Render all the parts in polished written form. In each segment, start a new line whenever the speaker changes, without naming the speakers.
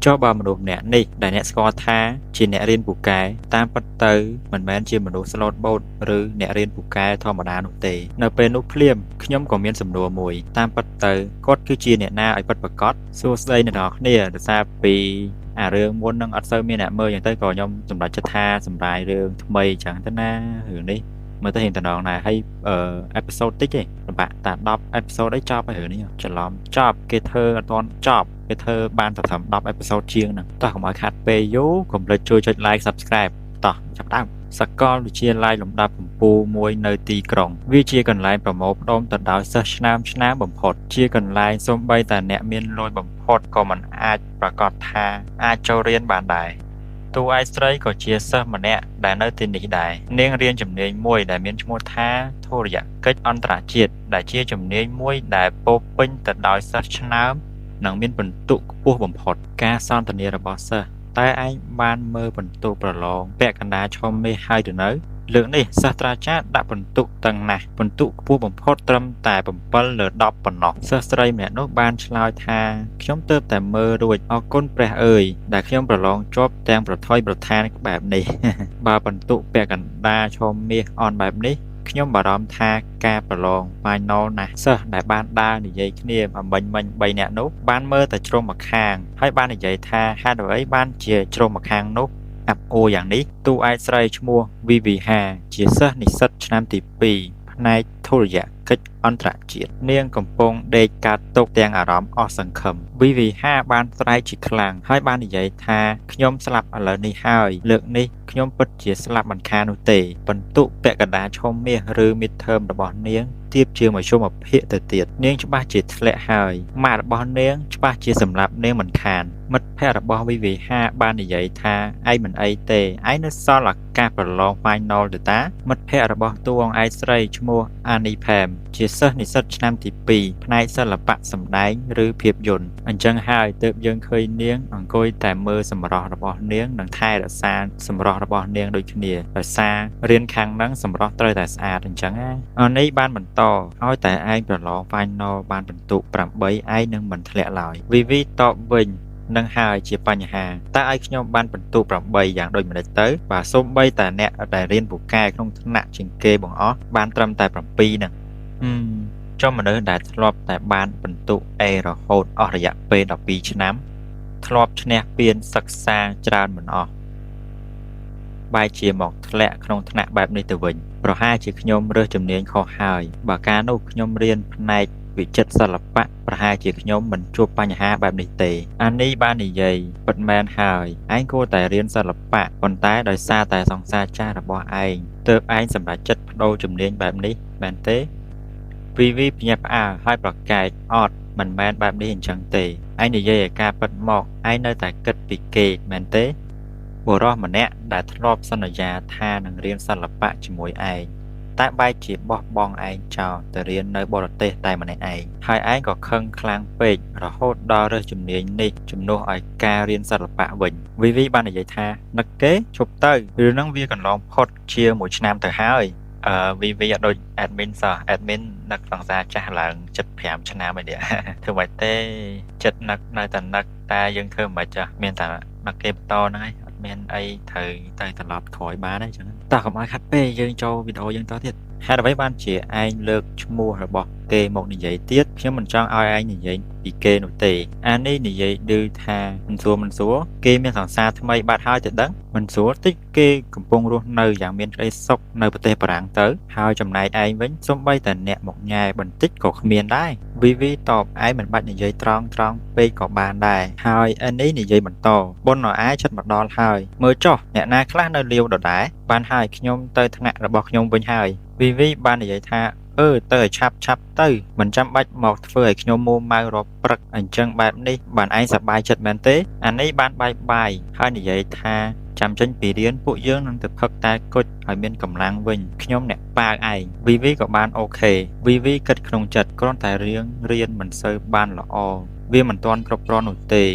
ចុះបើមនុស្សអ្នកនេះដែលអ្នកស្គាល់ថាជាអ្នករៀនពូកែតាមពិតទៅមិនមែនជាមនុស្សស្លូតបូតឬអ្នករៀនពូកែធម្មតានោះទេនៅពេលនោះភ្លាមខ្ញុំក៏មានសំណួរមួយតាមពិតទៅគាត់គឺជាអ្នកណាឲ្យពិតប្រាកដសួស្ដីអ្នកនរគ្នាដោយសារពីអារឿងមុននឹងអត់សូវមានអ្នកមើលអញ្ចឹងទៅក៏ខ្ញុំសម្រេចចិត្តថាសម្រាយរឿងថ្មីអញ្ចឹងទៅណារឿងនេះមើលទៅហ៊ានតំណងណាហើយអេពីសូតតិចទេប្រហែលតែ10អេពីសូតអីចប់ហើយរឿងនេះច្រឡំចប់គេធ្វើអត់ទាន់ចប់គេធ្វើបានតែត្រឹម10អេពីសូតជាងហ្នឹងតោះកុំឲ្យខាត់ពេលយូរកុំភ្លេចជួយចុច like subscribe តោះចាប់ដើមសាកលវិទ្យាល័យលំដាប់កំពូលមួយនៅទីក្រុងវាជាកន្លែងប្រមូលផ្ដុំទៅដោយសិស្សឆ្នើមបំផុតជាកន្លែងសូម្បីតែអ្នកមានលុយបំផុតក៏មិនអាចប្រកាសថាអាចចូលរៀនបានដែរតួឯកស្រីក៏ជាសិស្សម្នាក់ដែលនៅទីនេះដែរនាងរៀនជំនាញមួយដែលមានឈ្មោះថាធុរយកិច្ចអន្តរជាតិដែលជាជំនាញមួយដែលពោពេញទៅដោយសិស្សឆ្នើមនិងមានពិន្ទុខ្ពស់បំផុតការសន្ទនារបស់សិស្សតែឯងបានមើលពិន្ទុប្រឡងពាក់កណ្ដាលឈុំមេឃហើយទៅនៅលើកនេះសាស្ត្រាចារ្យដាក់ពិន្ទុតឹងណាស់ពិន្ទុខ្ពស់បំផុតត្រឹមតែ7លើ10ប៉ុណ្ណោះសិស្សស្រីម្នាក់នោះបានឆ្លើយថាខ្ញុំទើបតែមើលរួចអរគុណព្រះអើយដែលខ្ញុំប្រឡងជាប់ទាំងប្រថុយប្រឋានបែបនេះបើពិន្ទុពាក់កណ្ដាលឈុំមេឃអន់បែបនេះខ្ញុំបារម្ភថាការប្រឡង final ណាស់សិស្សដែលបានដើរនិយាយគ្នាមិញ3នាក់នោះបានមើលតែជ្រុងម្ខាងហើយបាននិយាយថាហេតុអ្វីបានជាជ្រុងម្ខាងនោះអាប់អូយ៉ាងនេះតួឯកស្រីឈ្មោះ VV5 ជាសិស្សនិស្សិតឆ្នាំទី2ផ្នែកធុរយកិច្ចអន្តរជាតិនាងកំពុងដេកកាត់ទុកទាំងអារម្មណ៍អស់សង្ឃឹម VV5 បានស្រែកជាខ្លាំងហើយបាននិយាយថាខ្ញុំស្លាប់ឥឡូវនេះហើយលើកនេះខ្ញុំពិតជាស្លាប់មិនខាននោះទេពិន្ទុពាក់កណ្ដាលឈុំមាសឬ midterm របស់នាងទៀបជាមធ្យមភាគទៅទៀតនាងច្បាស់ជាធ្លាក់ហើយម៉ាក់របស់នាងច្បាស់ជាសម្លាប់នាងមិនខានមិត្តភ័ក្តិរបស់ VV5 បាននិយាយថាឯងមិនអីទេឯងនៅសល់ឱកាសប្រឡង final ទៅតាមិត្តភ័ក្តិរបស់តួអង្គឯកស្រីឈ្មោះ Annie Pham ជាសិស្សនិស្សិតឆ្នាំទី2ផ្នែកសិល្បៈសម្ដែងឬភាពយន្តអញ្ចឹងហើយទើបយើងឃើញនាងអង្គុយតែមើលសម្រស់របស់នាងនិងថែរក្សាសម្រស់របស់នាងដូចគ្នាដោយសាររៀនខាងហ្នឹងសម្រស់ត្រូវតែស្អាតអញ្ចឹងណាអានេះបានបន្តឲ្យតែឯងប្រឡង final បានពិន្ទុ8ឯងនឹងមិនធ្លាក់ឡើយ VV តបវិញនឹងហើយជាបញ្ហាតើឲ្យខ្ញុំបានពិន្ទុ8យ៉ាងដូចម្ដេចទៅបើសូម្បីតែអ្នកដែលរៀនពូកែក្នុងថ្នាក់ជាងគេបង្អស់បានត្រឹមតែ7ហ្នឹងចុះមនុស្សដែលធ្លាប់តែបានពិន្ទុ A រហូតអស់រយៈពេល12ឆ្នាំធ្លាប់ឈ្នះពានសិក្សាច្រើនមិនអស់បែរជាមកធ្លាក់ក្នុងថ្នាក់បែបនេះទៅវិញប្រហែលជាខ្ញុំរើសជំនាញខុសហើយបើកាលនោះខ្ញុំរៀនផ្នែកវិចិត្រសិល្បៈប្រហែលជាខ្ញុំមិនជួបបញ្ហាបែបនេះទេអានេះបាននិយាយពិតមែនហើយឯងគួរតែរៀនសិល្បៈប៉ុន្តែដោយសារតែសង្សារចាស់របស់ឯងទើបឯងសម្រេចចិត្តបដូរជំនាញបែបនេះមែនទេ VV ភ្ញាក់ផ្អើលហើយប្រកែកអត់មិនមែនបែបនេះអញ្ចឹងទេឯងនិយាយឲ្យការពិតមកឯងនៅតែគិតពីគេមែនទេបុរសម្នាក់ដែលធ្លាប់សន្យាថានឹងរៀនសិល្បៈជាមួយឯងតែបែរជាបោះបង់ឯងចោលទៅរៀននៅបរទេសតែម្នាក់ឯងហើយឯងក៏ខឹងខ្លាំងពេករហូតដល់រើសជំនាញនេះជំនួសឲ្យការរៀនសិល្បៈវិញ VV បាននិយាយថានឹកគេជប់ទៅឬនឹងវាកន្លងផុតជាមួយឆ្នាំទៅហើយVV អត់ដូច admin សោះ admin នឹកសង្សារចាស់ឡើង75ឆ្នាំហើយនេះធ្វើម៉េចទេចិត្តនឹកនៅតែនឹកតែយើងធ្វើមិនខ្មិចមានតែនឹកគេបន្តហ្នឹងហើយអត់មានអីត្រូវទៅត្រឡប់ក្រោយបានទេអញ្ចឹងតោះកុំឲ្យខាត់ពេកយើងចូលវីដេអូយើងតទៀតហេតុអ្វីបានជាឯងលើកឈ្មោះរបស់គេមកនិយាយទៀតខ្ញុំមិនចង់ឲ្យឯងនិយាយពីគេនោះទេអានេះនិយាយឌឺថាមិនសួរគេមានសង្សារថ្មីបាត់ហើយទៅដឹងមិនសួរតិចគេកំពុងរស់នៅយ៉ាងមានក្តីសុខនៅប្រទេសបារាំងទៅហើយចំណែកឯងវិញសូម្បីតែអ្នកមកញ៉ែបន្តិចក៏គ្មានដែរ VV តបឯងមិនបាច់និយាយត្រង់ពេកក៏បានដែរហើយអានេះនិយាយបន្តបុណ្យឲ្យឯងចិត្តមកដល់ហើយមើលចុះអ្នកណាខ្លះនៅលាវដដែលបានហើយខ្ញុំទៅថ្នាក់របស់ខ្ញុំវិញហើយ VV បាននិយាយថាទៅឲ្យឆាប់ទៅមិនចាំបាច់មកធ្វើឲ្យខ្ញុំមួម៉ៅរាប់ព្រឹកអញ្ចឹងបែបនេះបានឯងសប្បាយចិត្តមែនទេអានេះបានបាយហើយនិយាយថាចាំចេញពីរៀនពួកយើងនឹងទៅផឹកតែគុជឲ្យមានកម្លាំងវិញខ្ញុំអ្នកប៉ាវឯង VV ក៏បានអូខេ VV គិតក្នុងចិត្តគ្រាន់តែរៀនមិនសូវបានល្អ វាមិនទាន់គ្រប់គ្រាន់នោះទេឥ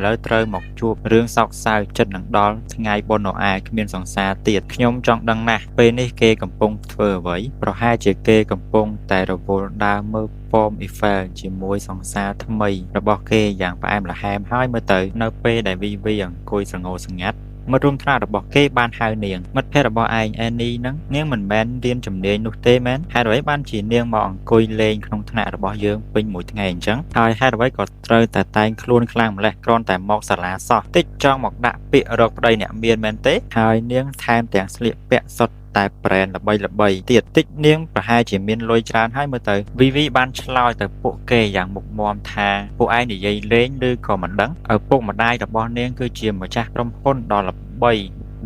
ឡូវត្រូវមកជួបរឿងសោកសៅចិត្តនឹងដល់ថ្ងៃបុណ្យណូអែលគ្មានសង្សារទៀតខ្ញុំចង់ដឹងណាស់ពេលនេះគេកំពុងធ្វើអ្វីប្រហែលជាគេកំពុងតែរវល់ដើរមើលប៉មអ៊ីហ្វែលជាមួយសង្សារថ្មីរបស់គេយ៉ាងផ្អែមល្ហែមហើយមើលទៅនៅពេលដែលវីអង្គុយស្រងោស្ងាត់មិត្តរួមថ្នាក់របស់គេបានហៅនាងមិត្តភក្តិរបស់ឯងអេនីហ្នឹងនាងមិនមែនរៀនជំនាញនោះទេមែនហេតុអ្វីបានជានាងមកអង្គុយលេងក្នុងថ្នាក់របស់យើងពេញមួយថ្ងៃអញ្ចឹងហើយហេតុអ្វីក៏ត្រូវតែតែងខ្លួនខ្លាំងម្លេះគ្រាន់តែមកសាលាសោះតិចចង់មកដាក់ពាក្យរកប្តីអ្នកមានមែនទេហើយនាងថែមទាំងស្លៀកពាក់សុទ្ធតែប្រែនល្បីទៀតតិចនាងប្រហែលជាមានលុយច្រើនហើយមើលទៅវីបានឆ្លើយទៅពួកគេយ៉ាងមុខមាំថាពួកឯងនិយាយលេងឬក៏មិនដឹងឪពុកម្ដាយរបស់នាងគឺជាម្ចាស់ក្រុមហ៊ុនដ៏ល្បី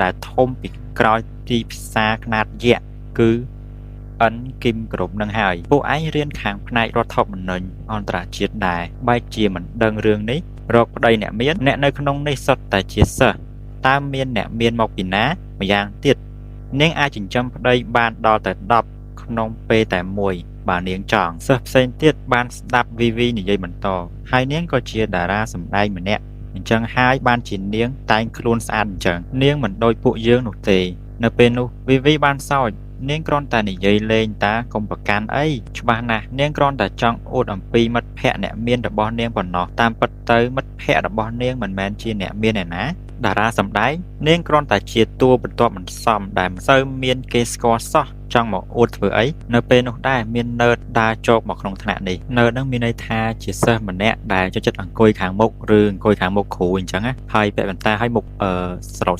ដែលធំពីក្រោយទីផ្សារខ្នាតយក្សគឺអិនគីមក្រុមនឹងហើយពួកឯងរៀនខាងផ្នែករដ្ឋធម្មនុញ្ញអន្តរជាតិដែរបែរជាមិនដឹងរឿងនេះរកប្តីអ្នកមានអ្នកនៅក្នុងនេះសុទ្ធតែជាសិស្សតើមានអ្នកមានមកពីណាម្យ៉ាងទៀតនាងអាចចិញ្ចឹមប្តីបានដល់តែ10ក្នុងពេលតែមួយបើនាងចង់សិស្សផ្សេងទៀតបានស្ដាប់វីនិយាយបន្តហើយនាងក៏ជាតារាសម្ដែងម្នាក់អញ្ចឹងហើយបានជានាងតែងខ្លួនស្អាតអញ្ចឹងនាងមិនដូចពួកយើងនោះទេនៅពេលនោះវីបានសើចនាងគ្រាន់តែនិយាយលេងតាកុំប្រកាន់អីច្បាស់ណាស់នាងគ្រាន់តែចង់អួតអំពីមិត្តភ័ក្តិអ្នកមានរបស់នាងប៉ុណ្ណោះតាមពិតទៅមិត្តភ័ក្តិរបស់នាងមិនមែនជាអ្នកមានឯណាតារាសម្ដែងនាងគ្រាន់តែជាតួបន្ទាប់មិនសមដែលមិនសូវមានគេស្គាល់សោះចង់មកអួតធ្វើអីនៅពេលនោះដែរមាននឺតដើរចូលមកក្នុងថ្នាក់នេះនឺតនឹងមានន័យថាជាសិស្សម្នាក់ដែលចូលចិត្តអង្គុយខាងមុខឬអង្គុយខាងមុខគ្រូអញ្ចឹងណាហើយពាក់បន្តាឲ្យមុខ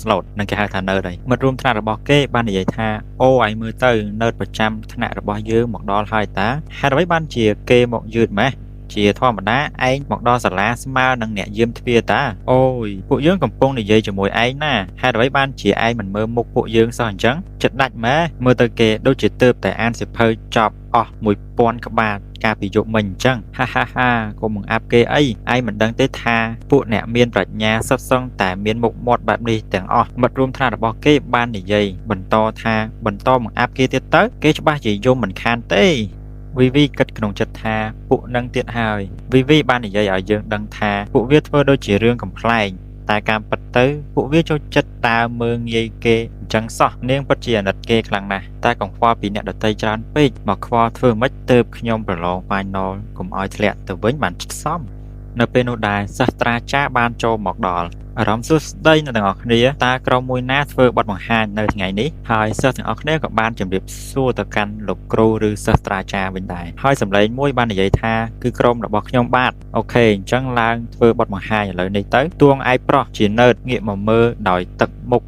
ស្លូតនឹងគេហៅថានឺតហើយមិត្តរួមថ្នាក់របស់គេបាននិយាយថាអូឯងមើលទៅនឺតប្រចាំថ្នាក់របស់យើងមកដល់ហើយតាហេតុអ្វីបានជាគេមកយឺតម៉េះជាធម្មតាឯងមកដល់សាលាស្មើនឹងអ្នកយាមទ្វារតាអូយពួកយើងកំពុងនិយាយជាមួយឯងណាហេតុអ្វីបានជាឯងមិនមើលមុខពួកយើងសោះអញ្ចឹងចិត្តដាច់ម៉ែមើលទៅគេដូចជាទើបតែអានសៀវភៅចប់អស់1000ក្បាលកាលពីយប់មិញអញ្ចឹងហាកុំបង្អាប់គេអីឯងមិនដឹងទេថាពួកអ្នកមានប្រាជ្ញាសុទ្ធសឹងតែមានមុខមាត់បែបនេះទាំងអស់មិត្តរួមថ្នាក់របស់គេបាននិយាយបន្តថាបន្តបង្អាប់គេទៀតទៅគេច្បាស់ជាយំមិនខានទេវីគិតក្នុងចិត្តថាពួកនឹងទៀតហើយវីបាននិយាយឲ្យយើងដឹងថាពួកវាធ្វើដូចជារឿងកំប្លែងតែការពិតទៅពួកវាចូលចិត្តដើរមើលងាយគេអញ្ចឹងសោះនាងពិតជាអាណិតគេខ្លាំងណាស់តែកង្វល់ពីអ្នកដតីច្រើនពេកមកខ្វល់ធ្វើម៉េចទៅខ្ញុំប្រឡង Final កុំឲ្យធ្លាក់ទៅវិញបានសមនៅពេលនោះដែរសាស្ត្រាចារ្យបានចូលមកដល់អារម្មណ៍សួស្តីអ្នកទាំងអស់គ្នាតើក្រុមមួយណាធ្វើបទបង្ហាញនៅថ្ងៃនេះហើយសិស្សទាំងអស់គ្នាក៏បានជម្រាបសួរទៅកាន់លោកគ្រូឬសាស្ត្រាចារ្យវិញដែរហើយសម្លេងមួយបាននិយាយថាគឺក្រុមរបស់ខ្ញុំបាទអូខេអញ្ចឹងឡើងធ្វើបទបង្ហាញឥឡូវនេះទៅតួងឯប្រុសជានឺតងាកមកមើលដោយទឹកមុខ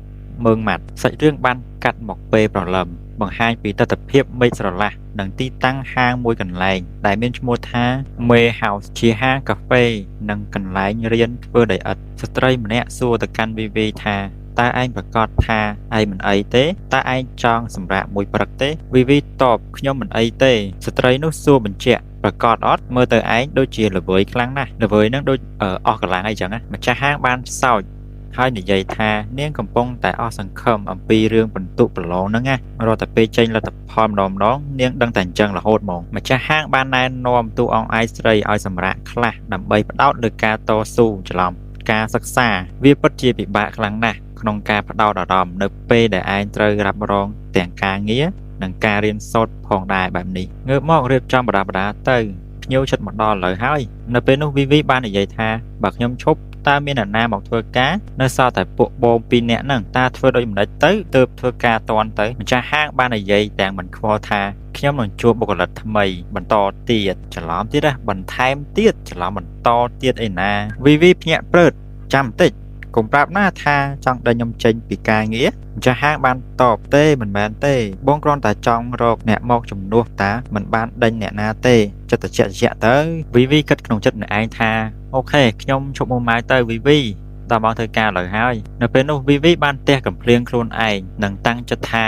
មើងម៉ាត់សាច់រឿងបានកាត់មកពេលព្រលឹមបង្ហាញពីទស្សនវិជ្ជាមេឃស្រឡះនិងទីតាំងហាងមួយកន្លែងដែលមានឈ្មោះថា May House ជាហាងកាហ្វេនិងកន្លែងរៀនធ្វើដីឥដ្ឋស្ត្រីម្នាក់សួរទៅកាន់វីថាតើឯងប្រកាសថាឯងមិនអីទេតើឯងចង់សម្រាកមួយព្រឹកទេវីតបខ្ញុំមិនអីទេស្ត្រីនោះសួរបញ្ជាក់ប្រកាសអត់មើលទៅឯងដូចជាល្វើយខ្លាំងណាស់ល្វើយនឹងដូចអស់កម្លាំងអីចឹងណាម្ចាស់ហាងបានសើចហើយនិយាយថានាងកំពុងតែអស់សង្ឃឹមអំពីរឿងបន្ទុកប្រឡងហ្នឹងណារាល់តែពេលចេញលទ្ធផលម្ដងនាងដឹងតែអញ្ចឹងរហូតមកម្ចាស់ហាងបានណែនាំតួអង្គឯស្រីឲ្យសម្រាកខ្លះដើម្បីផ្ដោតលើការតស៊ូច្រឡំការសិក្សាវាពិតជាពិបាកខ្លាំងណាស់ក្នុងការផ្ដោតអារម្មណ៍នៅពេលដែលឯងត្រូវរ៉ាប់រងទាំងការងារនិងការរៀនសូត្រផងដែរបែបនេះងើបមករៀបចំបដាទៅភ្ញៀវចិត្តមកដល់ឥឡូវហើយនៅពេលនោះវីបាននិយាយថាបើខ្ញុំឈប់តើមានអ្នកណាមកធ្វើការនៅសល់តែពួកបង2នាក់ហ្នឹងតើធ្វើដូចម្ដេចទៅទើបធ្វើការតន់ទៅម្ចាស់ហាងបាននិយាយទាំងមិនខ្វល់ថាខ្ញុំនឹងជួបបុគ្គលិកថ្មីបន្តទៀតច្រឡំទៀតបន្ថែមទៀតច្រឡំបន្តទៀតឯណាវីភ្ញាក់ព្រឺតចាំបន្តិចកុំប្រាប់ណាថាចង់ដេញខ្ញុំចេញពីការងារម្ចាស់ហាងបានតបទេមិនមែនទេបងគ្រាន់តែចង់រកអ្នកមកជំនួសតាមិនបានដេញអ្នកណាទេចិត្តជាក់ទៅវីគិតក្នុងចិត្តម្នាក់ឯងថាអូខេខ្ញុំឈប់មួយម៉ាយទៅវីដល់មកធ្វើការឥឡូវហើយនៅពេលនោះវីបានទះកំភ្លៀងខ្លួនឯងនិងតាំងចិត្តថា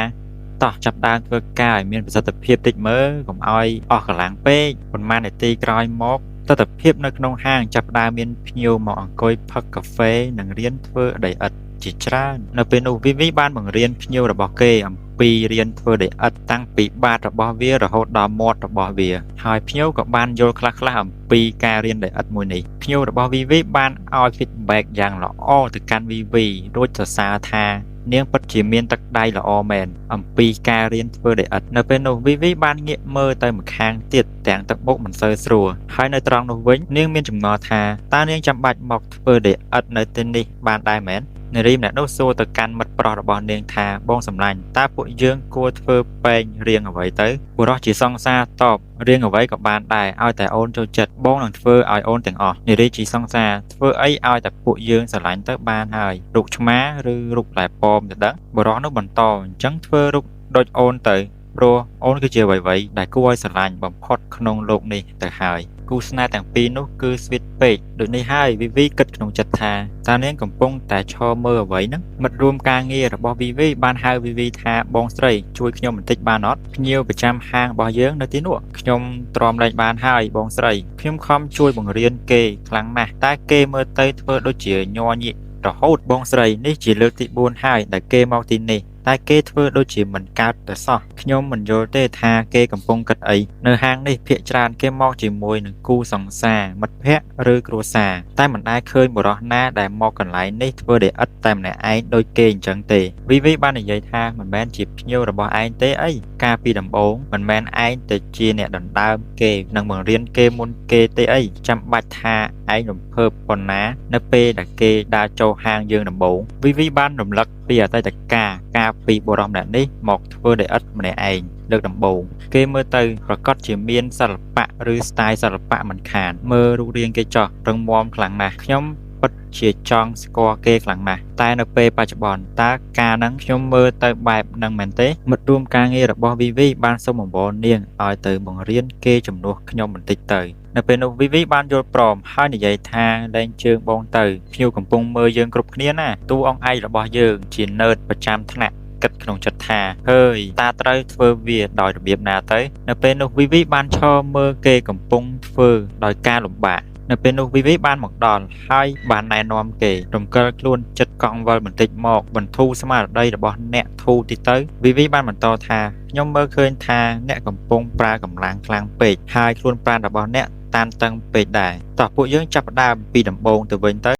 តោះចាប់ដើមធ្វើការឲ្យមានប្រសិទ្ធភាពតិចមើលកុំឲ្យអស់កម្លាំងពេកប៉ុន្មាននាទីក្រោយមកទស្សនវិជ្ជានៅក្នុងហាងចាប់ដើមមានភ្ញៀវមកអង្គុយផឹកកាហ្វេនិងរៀនធ្វើដីឥដ្ឋជាច្រើននៅពេលនោះវីបានបង្រៀនភ្ញៀវរបស់គេអំ ពីរៀនធ្វើដីឥដ្ឋតាំងពីបាតរបស់វារហូតដល់មាត់របស់វាហើយភ្ញៀវក៏បានយល់ខ្លះៗអំពីការរៀនដីឥដ្ឋមួយនេះភ្ញៀវរបស់ VV បានឲ្យ feedback យ៉ាងល្អទៅកាន់ VV រួចសរសើរថានាងពិតជាមានទឹកដៃល្អមែនអំពីការរៀនធ្វើដីឥដ្ឋនៅពេលនោះ VV បានងាកមើលទៅម្ខាងទៀតទាំងទឹកមុខមិនសូវស្រួលហើយនៅត្រង់នោះវិញនាងមានចម្ងល់ថាតើនាងចាំបាច់មកធ្វើដីឥដ្ឋនៅទីនេះបានដែរមែននារីម្នាក់នោះសួរទៅកាន់មិត្តប្រុសរបស់នាងថាបងសម្លាញ់តើពួកយើងគួរធ្វើពេងរៀងអ្វីទៅបុរសជាសង្សារតបរៀងអ្វីក៏បានដែរឲ្យតែអូនចូលចិត្តបងនឹងធ្វើឲ្យអូនទាំងអស់នារីជាសង្សារធ្វើអីឲ្យតែពួកយើងស្រឡាញ់ទៅបានហើយរូបឆ្មាឬរូបផ្លែប៉ោមទៅដឹងបុរសនោះបន្តអញ្ចឹងធ្វើរូបដូចអូនទៅព្រោះអូនគឺជាអ្វីៗដែលគួរឲ្យស្រឡាញ់បំផុតក្នុងโลกនេះទៅហើយគូស្នេហ៍ទាំងពីរនោះគឺស្វីតពេកដូចនេះហើយ VV គិតក្នុងចិត្តថាតើនាងកំពុងតែឈរមើលអ្វីហ្នឹងមិត្តរួមការងាររបស់ VV បានហៅ VV ថាបងស្រីជួយខ្ញុំបន្តិចបានអត់ភ្ញៀវប្រចាំហាងរបស់យើងនៅទីនោះខ្ញុំទ្រាំលែងបានហើយបងស្រីខ្ញុំខំជួយបង្រៀនគេខ្លាំងណាស់តែគេមើលទៅធ្វើដូចជាញ័រញៀករហូតបងស្រីនេះជាលើកទី4ហើយដែលគេមកទីនេះតែគេធ្វើដូចជាមិនកើតទៅសោះខ្ញុំមិនយល់ទេថាគេកំពុងគិតអីនៅហាងនេះភាគច្រើនគេមកជាមួយនឹងគូសង្សារមិត្តភ័ក្តិឬគ្រួសារតែមិនដែលឃើញបុរសណាដែលមកកន្លែងនេះធ្វើដីឥដ្ឋតែម្នាក់ឯងដូចគេអញ្ចឹងទេ VV បាននិយាយថាមិនមែនជាភ្ញៀវរបស់ឯងទេអីកាលពីដំបូងមិនមែនឯងទៅជាអ្នកដណ្ដើមគេនឹងបង្រៀនគេមុនគេទេអីចាំបាច់ថាឯងរំភើបប៉ុណ្ណានៅពេលដែលគេដើរចូលហាងយើងដំបូង VV បានរំលឹកពីអតីតកាលពីបុរសម្នាក់នេះមកធ្វើដីឥដ្ឋម្នាក់ឯងលើកដំបូងគេមើលទៅប្រកាសជាមានសិល្បៈឬស្ទាយសិល្បៈមិនខានមើលរូបរាងគេចោះរឹងមាំខ្លាំងណាស់ខ្ញុំពិតជាចង់ស្គាល់គេខ្លាំងណាស់តែនៅពេលបច្ចុប្បន្នតើការហ្នឹងខ្ញុំមើលទៅបែបហ្នឹងមែនទេមិត្តរួមការងាររបស់ VV បានសូមអង្វរនាងឲ្យទៅបង្រៀនគេជំនួសខ្ញុំបន្តិចទៅនៅពេលនោះ VV បានយល់ព្រមហើយនិយាយថាលែងជើងបងទៅភ្ញៀវកំពុងមើលយើងគ្រប់គ្នាណាតួអង្គឯករបស់យើងជា nerd ប្រចាំថ្នាក់គិតក្នុងចិត្តថាហើយតើត្រូវធ្វើវាដោយរបៀបណាទៅនៅពេលនោះ VV បានឈរមើលគេកំពុងធ្វើដោយការលំបាកនៅពេលនោះ VV បានមកដល់ហើយបានណែនាំគេរំកិលខ្លួនចិត្តកង់វល់បន្តិចមកបន្ធូរស្មារតីរបស់អ្នកធូរទីទៅ VV បានបន្តថាខ្ញុំមើលឃើញថាអ្នកកំពុងប្រើកម្លាំងខ្លាំងពេកហើយខ្លួនប្រាណរបស់អ្នកតានតឹងពេកដែរតោះពួកយើងចាប់ផ្ដើមពីដំបូងទៅវិញទៅ